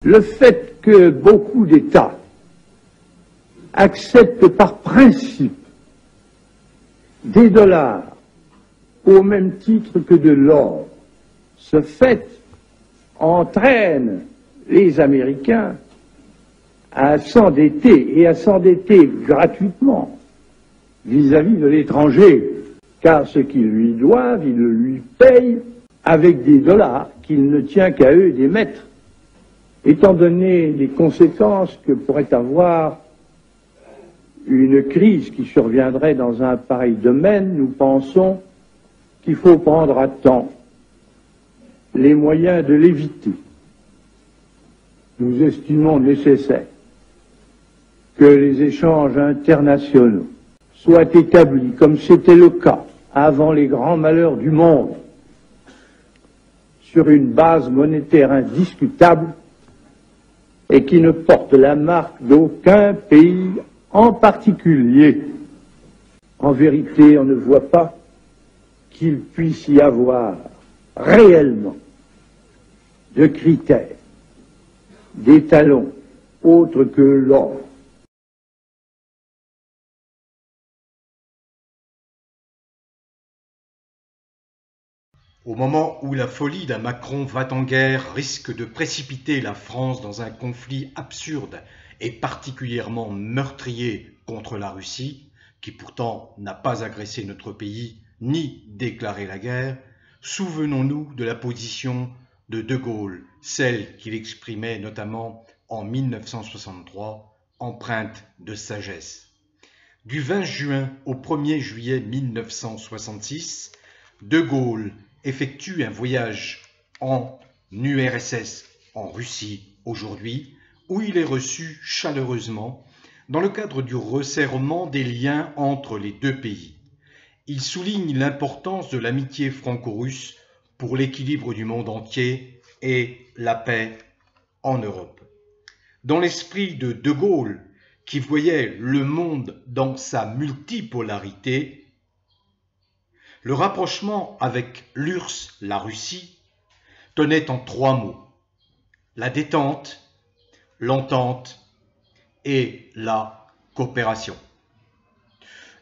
Le fait que beaucoup d'États acceptent par principe des dollars au même titre que de l'or, ce fait entraîne les Américains à s'endetter, et à s'endetter gratuitement vis-à-vis de l'étranger, car ce qu'ils lui doivent, ils le lui payent avec des dollars qu'il ne tient qu'à eux d'émettre. Étant donné les conséquences que pourrait avoir une crise qui surviendrait dans un pareil domaine, nous pensons qu'il faut prendre à temps les moyens de l'éviter. Nous estimons nécessaire que les échanges internationaux soient établis, comme c'était le cas avant les grands malheurs du monde, sur une base monétaire indiscutable et qui ne porte la marque d'aucun pays en particulier. En vérité, on ne voit pas qu'il puisse y avoir réellement de critères, d'étalons autres que l'or. Au moment où la folie d'un Macron va-t-en-guerre risque de précipiter la France dans un conflit absurde et particulièrement meurtrier contre la Russie, qui pourtant n'a pas agressé notre pays ni déclaré la guerre, souvenons-nous de la position de De Gaulle, celle qu'il exprimait notamment en 1963, empreinte de sagesse. Du 20 juin au 1er juillet 1966, De Gaulle effectue un voyage en URSS, en Russie aujourd'hui, où il est reçu chaleureusement dans le cadre du resserrement des liens entre les deux pays. Il souligne l'importance de l'amitié franco-russe pour l'équilibre du monde entier et la paix en Europe. Dans l'esprit de De Gaulle, qui voyait le monde dans sa multipolarité, le rapprochement avec l'URSS, la Russie, tenait en 3 mots: la détente, l'entente et la coopération.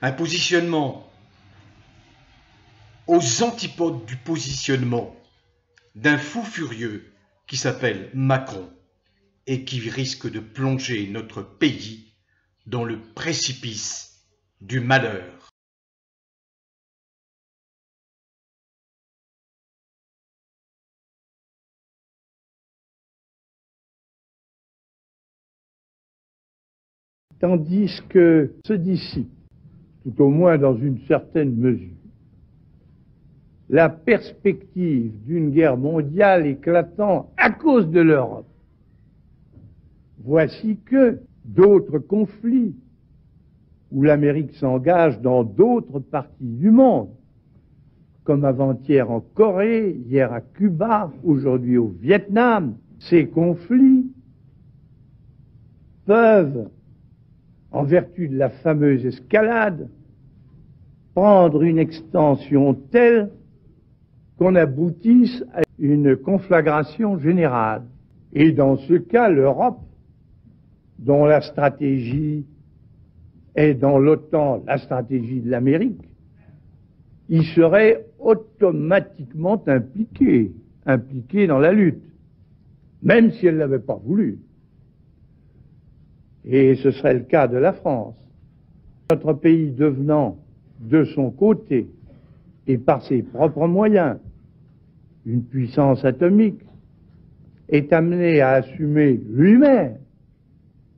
Un positionnement aux antipodes du positionnement d'un fou furieux qui s'appelle Macron et qui risque de plonger notre pays dans le précipice du malheur. Tandis que se dissipe, tout au moins dans une certaine mesure, la perspective d'une guerre mondiale éclatant à cause de l'Europe. Voici que d'autres conflits où l'Amérique s'engage dans d'autres parties du monde, comme avant-hier en Corée, hier à Cuba, aujourd'hui au Vietnam, ces conflits peuvent, en vertu de la fameuse escalade, prendre une extension telle qu'on aboutisse à une conflagration générale. Et dans ce cas, l'Europe, dont la stratégie est dans l'OTAN la stratégie de l'Amérique, y serait automatiquement impliquée dans la lutte, même si elle ne l'avait pas voulu. Et ce serait le cas de la France. Notre pays devenant de son côté et par ses propres moyens une puissance atomique, est amené à assumer lui-même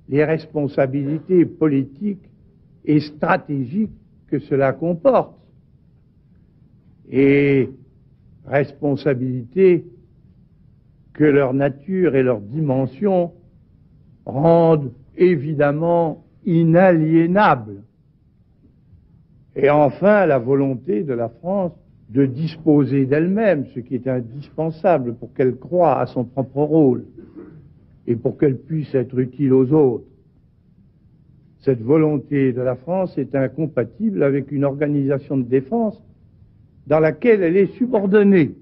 les responsabilités politiques et stratégiques que cela comporte. Et responsabilités que leur nature et leur dimension rendent évidemment inaliénables. Et enfin, la volonté de la France de disposer d'elle-même, ce qui est indispensable pour qu'elle croie à son propre rôle et pour qu'elle puisse être utile aux autres. Cette volonté de la France est incompatible avec une organisation de défense dans laquelle elle est subordonnée.